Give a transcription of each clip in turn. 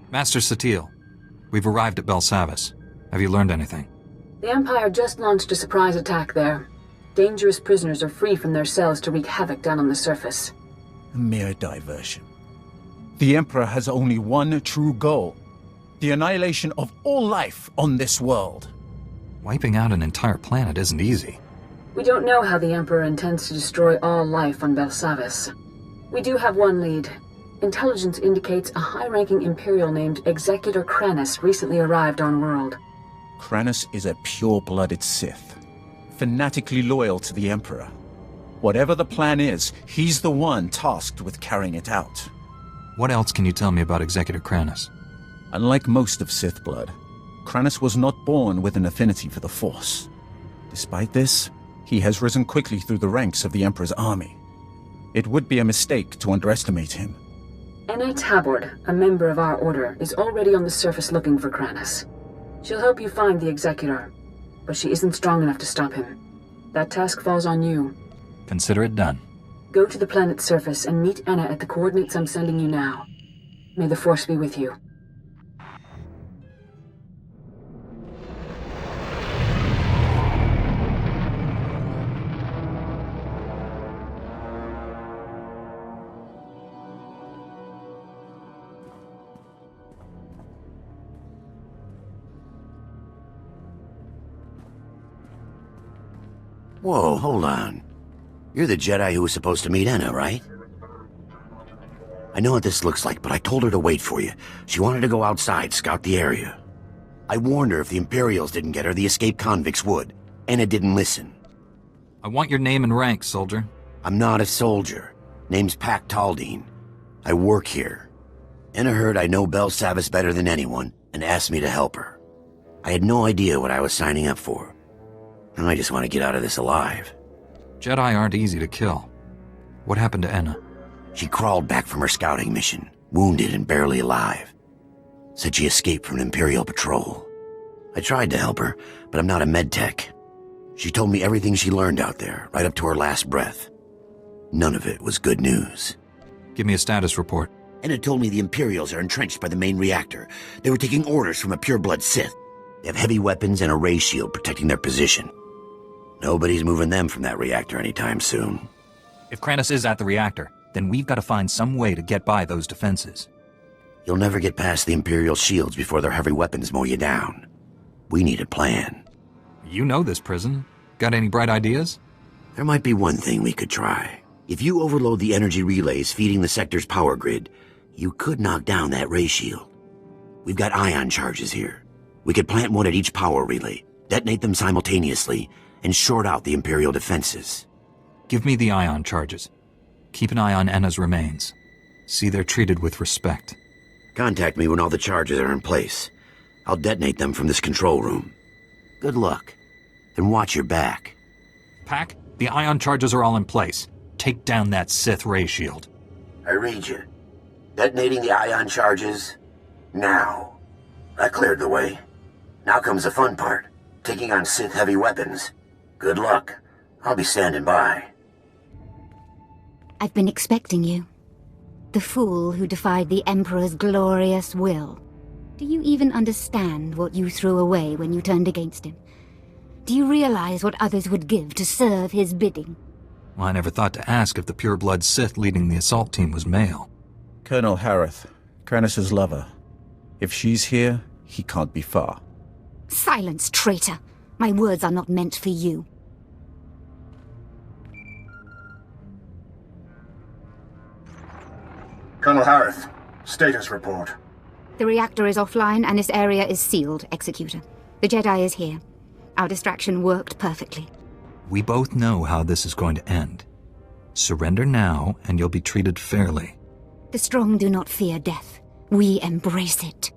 Master Satil, we've arrived at Belsavis. Have you learned anything? The Empire just launched a surprise attack there. Dangerous prisoners are free from their cells to wreak havoc down on the surface. A mere diversion. The Emperor has only one true goal: the annihilation of all life on this world. Wiping out an entire planet isn't easy. We don't know how the Emperor intends to destroy all life on Belsavis. We do have one lead. Intelligence indicates a high-ranking Imperial named Executor Kranus recently arrived on world. Kranus is a pure-blooded Sith, fanatically loyal to the Emperor. Whatever the plan is, he's the one tasked with carrying it out. What else can you tell me about Executor Kranus? Unlike most of Sith blood, Kranus was not born with an affinity for the Force. Despite this, he has risen quickly through the ranks of the Emperor's army. It would be a mistake to underestimate him. Enna Tabord, a member of our order, is already on the surface looking for Kranus. She'll help you find the Executor, but she isn't strong enough to stop him. That task falls on you. Consider it done. Go to the planet's surface and meet Enna at the coordinates I'm sending you now. May the Force be with you. Whoa, hold on. You're the Jedi who was supposed to meet Enna, right? I know what this looks like, but I told her to wait for you. She wanted to go outside, scout the area. I warned her if the Imperials didn't get her, the escaped convicts would. Enna didn't listen. I want your name and rank, soldier. I'm not a soldier. Name's Pac Taldine. I work here. Enna heard I know Belsavis better than anyone, and asked me to help her. I had no idea what I was signing up for. I just want to get out of this alive. Jedi aren't easy to kill. What happened to Enna? She crawled back from her scouting mission, wounded and barely alive. Said she escaped from an Imperial patrol. I tried to help her, but I'm not a medtech. She told me everything she learned out there, right up to her last breath. None of it was good news. Give me a status report. Enna told me the Imperials are entrenched by the main reactor. They were taking orders from a pure-blood Sith. They have heavy weapons and a ray shield protecting their position. Nobody's moving them from that reactor anytime soon. If Kranus is at the reactor, then we've got to find some way to get by those defenses. You'll never get past the Imperial shields before their heavy weapons mow you down. We need a plan. You know this prison. Got any bright ideas? There might be one thing we could try. If you overload the energy relays feeding the sector's power grid, you could knock down that ray shield. We've got ion charges here. We could plant one at each power relay, detonate them simultaneously, and short out the Imperial defenses. Give me the ion charges. Keep an eye on Enna's remains. See they're treated with respect. Contact me when all the charges are in place. I'll detonate them from this control room. Good luck. And watch your back. Pac, the ion charges are all in place. Take down that Sith ray shield. I read you. Detonating the ion charges now. I cleared the way. Now comes the fun part. Taking on Sith heavy weapons. Good luck. I'll be standing by. I've been expecting you. The fool who defied the Emperor's glorious will. Do you even understand what you threw away when you turned against him? Do you realize what others would give to serve his bidding? Well, I never thought to ask if the pure-blood Sith leading the assault team was male. Colonel Harith, Kranus' lover. If she's here, he can't be far. Silence, traitor! My words are not meant for you. Colonel Harith, status report. The reactor is offline and this area is sealed, Executor. The Jedi is here. Our distraction worked perfectly. We both know how this is going to end. Surrender now, and you'll be treated fairly. The strong do not fear death. We embrace it.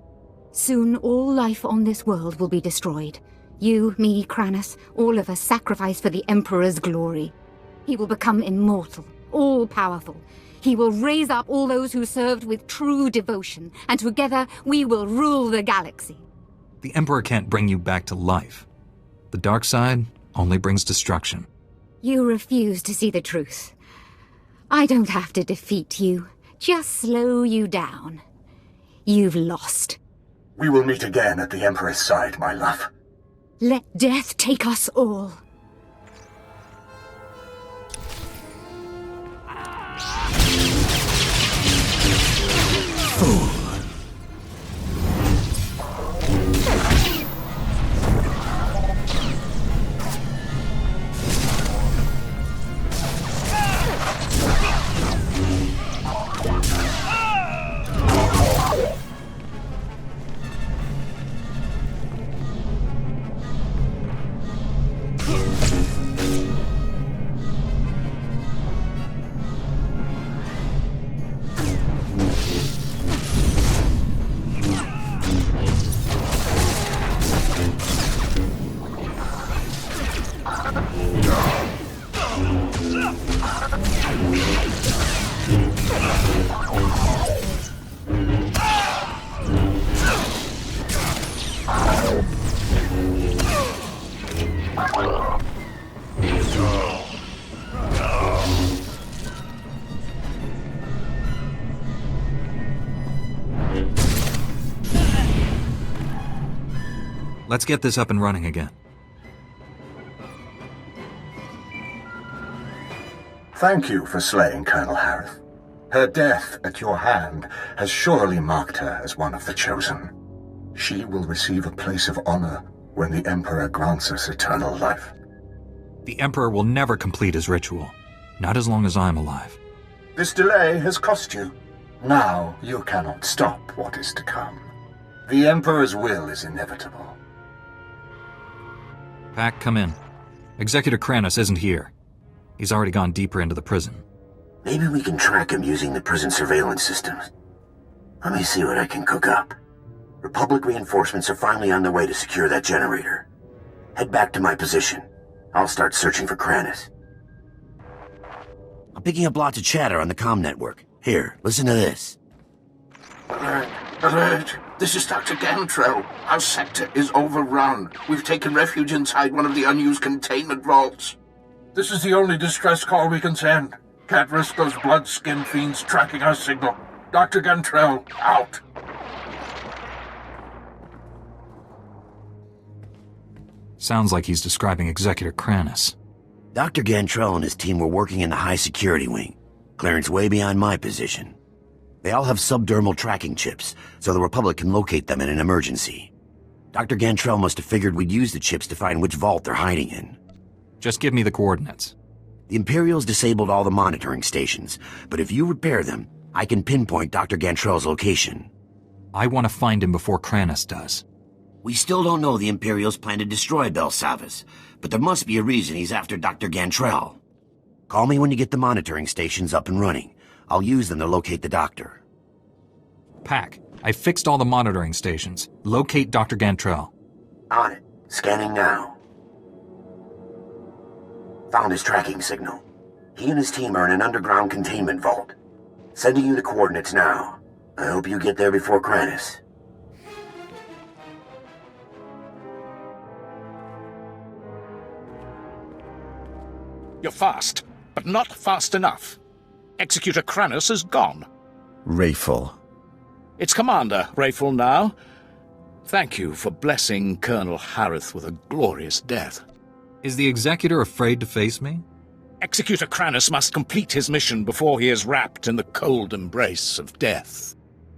Soon all life on this world will be destroyed. You, me, Kranus, all of us sacrificed for the Emperor's glory. He will become immortal, all-powerful. He will raise up all those who served with true devotion, and together we will rule the galaxy. The Emperor can't bring you back to life. The dark side only brings destruction. You refuse to see the truth. I don't have to defeat you, just slow you down. You've lost. We will meet again at the Emperor's side, my love. Let death take us all. Fool. Let's get this up and running again. Thank you for slaying Colonel Harith. Her death at your hand has surely marked her as one of the chosen. She will receive a place of honor when the Emperor grants us eternal life. The Emperor will never complete his ritual. Not as long as I'm alive. This delay has cost you. Now you cannot stop what is to come. The Emperor's will is inevitable. Pack, come in. Executor Kranis isn't here. He's already gone deeper into the prison. Maybe we can track him using the prison surveillance systems. Let me see what I can cook up. Republic reinforcements are finally on their way to secure that generator. Head back to my position. I'll start searching for Kranis. I'm picking up lots of chatter on the comm network. Here, listen to this. Alert! Alert! This is Dr. Gantrell. Our sector is overrun. We've taken refuge inside one of the unused containment vaults. This is the only distress call we can send. Can't risk those blood-skinned fiends tracking our signal. Dr. Gantrell, out. Sounds like he's describing Executor Kranis. Dr. Gantrell and his team were working in the high-security wing. Clearance way beyond my position. They all have subdermal tracking chips, so the Republic can locate them in an emergency. Dr. Gantrell must have figured we'd use the chips to find which vault they're hiding in. Just give me the coordinates. The Imperials disabled all the monitoring stations, but if you repair them, I can pinpoint Dr. Gantrell's location. I want to find him before Kranis does. We still don't know the Imperials plan to destroy Belsavis, but there must be a reason he's after Dr. Gantrell. Call me when you get the monitoring stations up and running. I'll use them to locate the doctor. Pack, I fixed all the monitoring stations. Locate Dr. Gantrell. On it. Scanning now. Found his tracking signal. He and his team are in an underground containment vault. Sending you the coordinates now. I hope you get there before Kranis. You're fast, but not fast enough. Executor Kranis is gone. Rayful. It's Commander Rayful now. Thank you for blessing Colonel Harith with a glorious death. Is the Executor afraid to face me? Executor Kranis must complete his mission before he is wrapped in the cold embrace of death.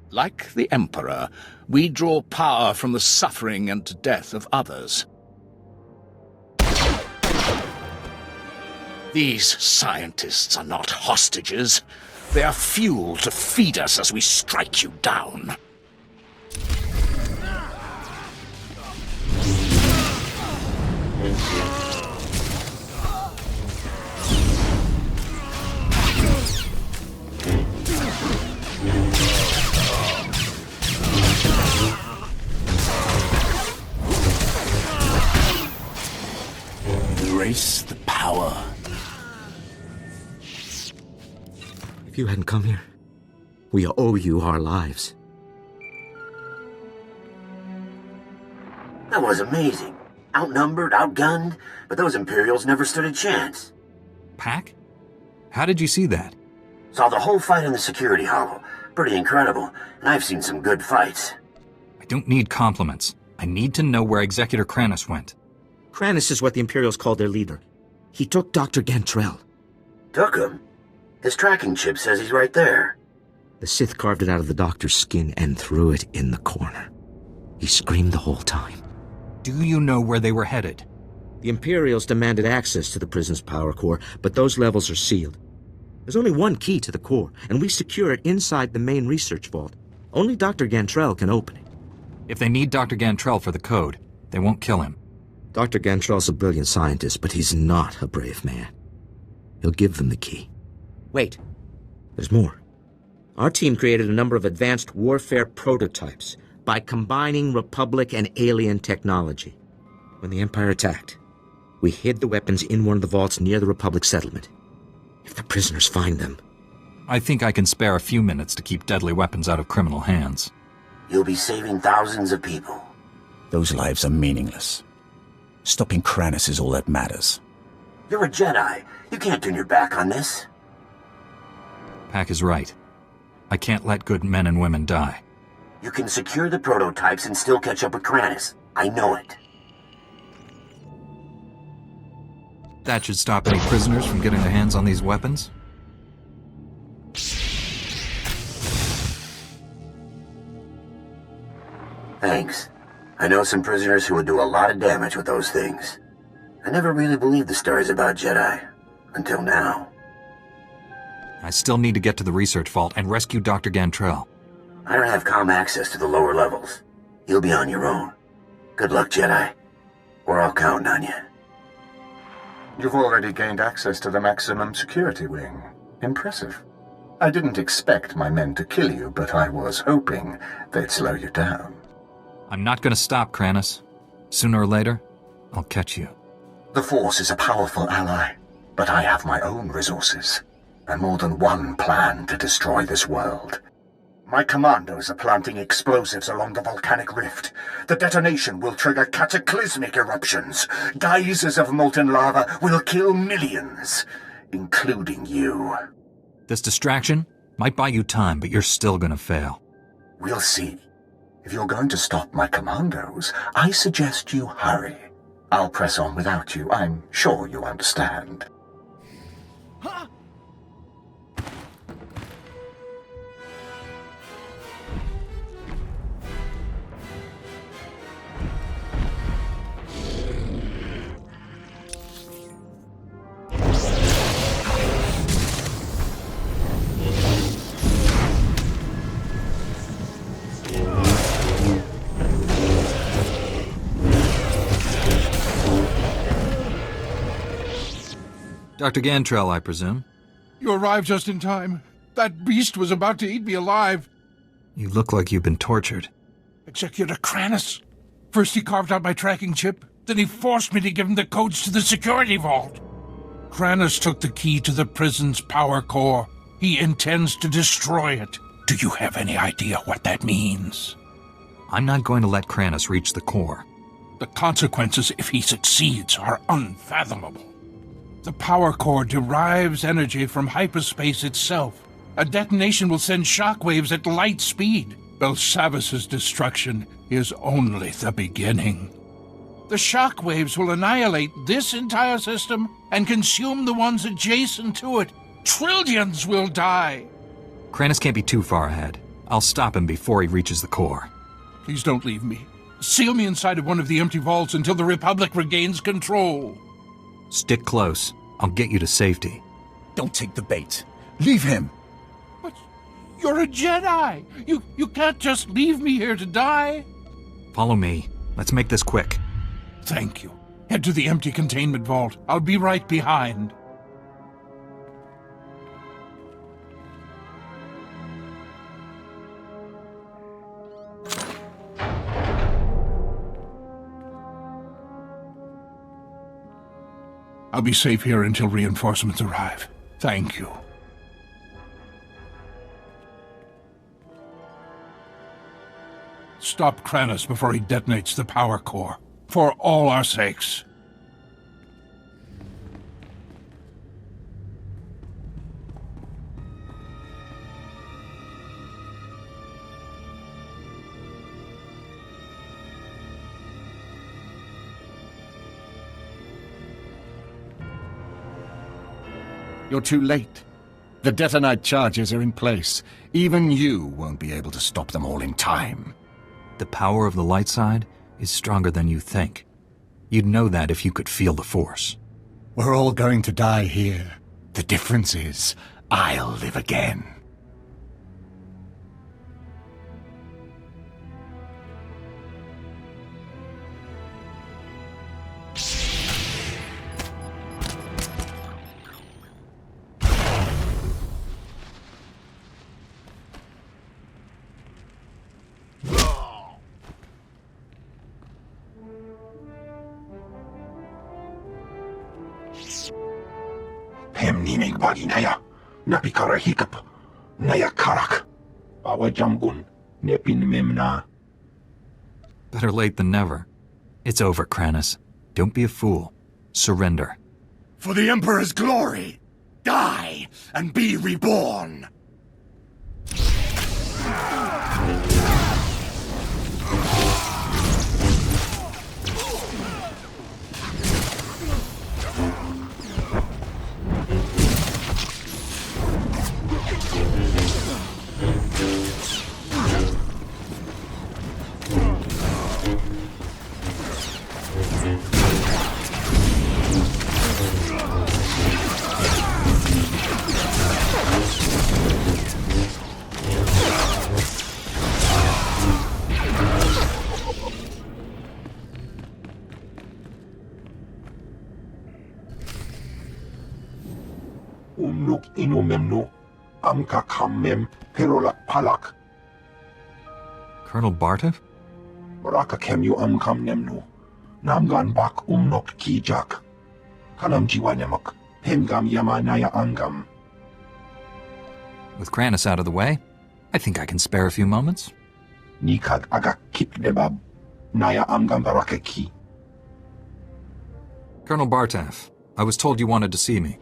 Like the Emperor, we draw power from the suffering and death of others. These scientists are not hostages. They are fuel to feed us as we strike you down. Embrace the power. If you hadn't come here, we owe you our lives. That was amazing. Outnumbered, outgunned, but those Imperials never stood a chance. Pack? How did you see that? Saw the whole fight in the security hollow. Pretty incredible, and I've seen some good fights. I don't need compliments. I need to know where Executor Kranis went. Kranis is what the Imperials call their leader. He took Dr. Gantrell. Took him? His tracking chip says he's right there. The Sith carved it out of the doctor's skin and threw it in the corner. He screamed the whole time. Do you know where they were headed? The Imperials demanded access to the prison's power core, but those levels are sealed. There's only one key to the core, and we secure it inside the main research vault. Only Dr. Gantrell can open it. If they need Dr. Gantrell for the code, they won't kill him. Dr. Gantrell's a brilliant scientist, but he's not a brave man. He'll give them the key. Wait, there's more. Our team created a number of advanced warfare prototypes by combining Republic and alien technology. When the Empire attacked, we hid the weapons in one of the vaults near the Republic settlement. If the prisoners find them... I think I can spare a few minutes to keep deadly weapons out of criminal hands. You'll be saving thousands of people. Those lives are meaningless. Stopping Kranis is all that matters. You're a Jedi. You can't turn your back on this. Pack is right. I can't let good men and women die. You can secure the prototypes and still catch up with Kranis. I know it. That should stop any prisoners from getting their hands on these weapons. Thanks. I know some prisoners who would do a lot of damage with those things. I never really believed the stories about Jedi. Until now. I still need to get to the research vault and rescue Dr. Gantrell. I don't have comm access to the lower levels. You'll be on your own. Good luck, Jedi. We're all counting on you. You've already gained access to the maximum security wing. Impressive. I didn't expect my men to kill you, but I was hoping they'd slow you down. I'm not going to stop, Kranis. Sooner or later, I'll catch you. The Force is a powerful ally, but I have my own resources, and more than one plan to destroy this world. My commandos are planting explosives along the volcanic rift. The detonation will trigger cataclysmic eruptions. Geysers of molten lava will kill millions, including you. This distraction might buy you time, but you're still gonna fail. We'll see. If you're going to stop my commandos, I suggest you hurry. I'll press on without you. I'm sure you understand. Huh? Dr. Gantrell, I presume? You arrived just in time. That beast was about to eat me alive. You look like you've been tortured. Executor Kranis. First he carved out my tracking chip, then he forced me to give him the codes to the security vault. Kranis took the key to the prison's power core. He intends to destroy it. Do you have any idea what that means? I'm not going to let Kranis reach the core. The consequences if he succeeds are unfathomable. The power core derives energy from hyperspace itself. A detonation will send shockwaves at light speed. Belsavis' destruction is only the beginning. The shockwaves will annihilate this entire system and consume the ones adjacent to it. Trillions will die. Kranis can't be too far ahead. I'll stop him before he reaches the core. Please don't leave me. Seal me inside of one of the empty vaults until the Republic regains control. Stick close. I'll get you to safety. Don't take the bait. Leave him. But you're a Jedi. You can't just leave me here to die. Follow me. Let's make this quick. Thank you. Head to the empty containment vault. I'll be right behind. I'll be safe here until reinforcements arrive. Thank you. Stop Kranis before he detonates the power core. For all our sakes. You're too late. The detonite charges are in place. Even you won't be able to stop them all in time. The power of the light side is stronger than you think. You'd know that if you could feel the Force. We're all going to die here. The difference is, I'll live again. Pemninig baginaya, napikara hikap, naya karak, awajambun, nepin memna. Better late than never. It's over, Kranis. Don't be a fool. Surrender. For the Emperor's glory! Die and be reborn! Umnuk inumemnu, amka kammem, perolak palak. Colonel Bartov? Raka kemyu amkam nemnu, namgan bak umnok kijak. Kanam jiwanemok, hemgam yamanaya angam. With Kranis out of the way, I think I can spare a few moments. Nikag agak kipnebab, naya amgam barakeki. Colonel Bartov, I was told you wanted to see me.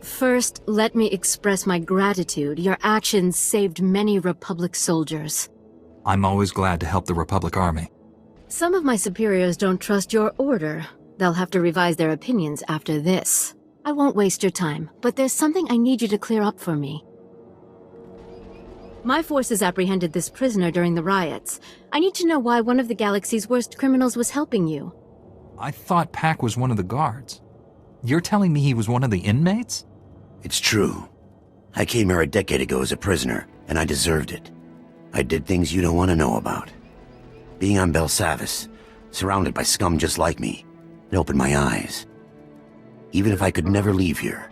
First, let me express my gratitude. Your actions saved many Republic soldiers. I'm always glad to help the Republic Army. Some of my superiors don't trust your order. They'll have to revise their opinions after this. I won't waste your time, but there's something I need you to clear up for me. My forces apprehended this prisoner during the riots. I need to know why one of the galaxy's worst criminals was helping you. I thought Pac was one of the guards. You're telling me he was one of the inmates? It's true. I came here a decade ago as a prisoner, and I deserved it. I did things you don't want to know about. Being on Belsavis, surrounded by scum just like me, it opened my eyes. Even if I could never leave here,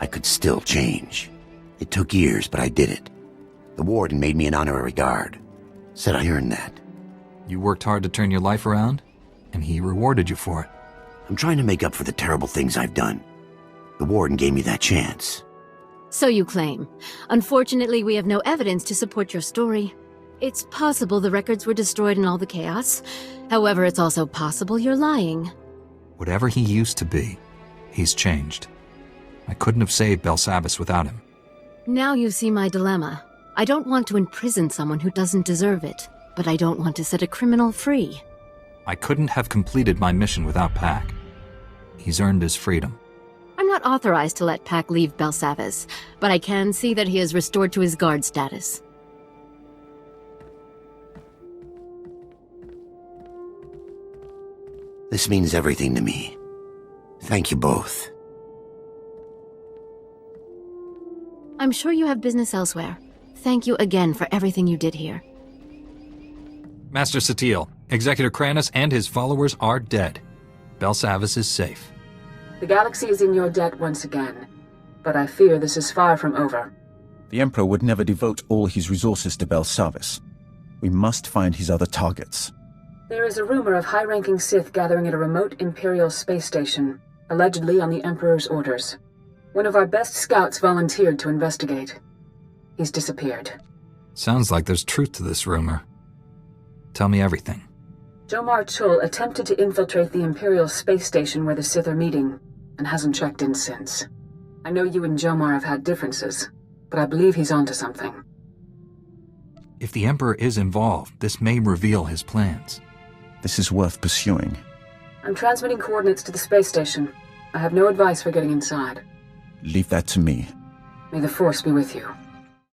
I could still change. It took years, but I did it. The warden made me an honorary guard. Said I earned that. You worked hard to turn your life around, and he rewarded you for it. I'm trying to make up for the terrible things I've done. The warden gave me that chance. So you claim. Unfortunately, we have no evidence to support your story. It's possible the records were destroyed in all the chaos. However, it's also possible you're lying. Whatever he used to be, he's changed. I couldn't have saved Belsavis without him. Now you see my dilemma. I don't want to imprison someone who doesn't deserve it, but I don't want to set a criminal free. I couldn't have completed my mission without Pac. He's earned his freedom. I'm not authorized to let Pac leave Belsavis, but I can see that he is restored to his guard status. This means everything to me. Thank you both. I'm sure you have business elsewhere. Thank you again for everything you did here. Master SWTOR, Executor Kranis and his followers are dead. Belsavis is safe. The galaxy is in your debt once again, but I fear this is far from over. The Emperor would never devote all his resources to Belsavis. We must find his other targets. There is a rumor of high-ranking Sith gathering at a remote Imperial space station, allegedly on the Emperor's orders. One of our best scouts volunteered to investigate. He's disappeared. Sounds like there's truth to this rumor. Tell me everything. Jomar Chul attempted to infiltrate the Imperial space station where the Sith are meeting, and hasn't checked in since. I know you and Jomar have had differences, but I believe he's onto something. If the Emperor is involved, this may reveal his plans. This is worth pursuing. I'm transmitting coordinates to the space station. I have no advice for getting inside. Leave that to me. May the Force be with you.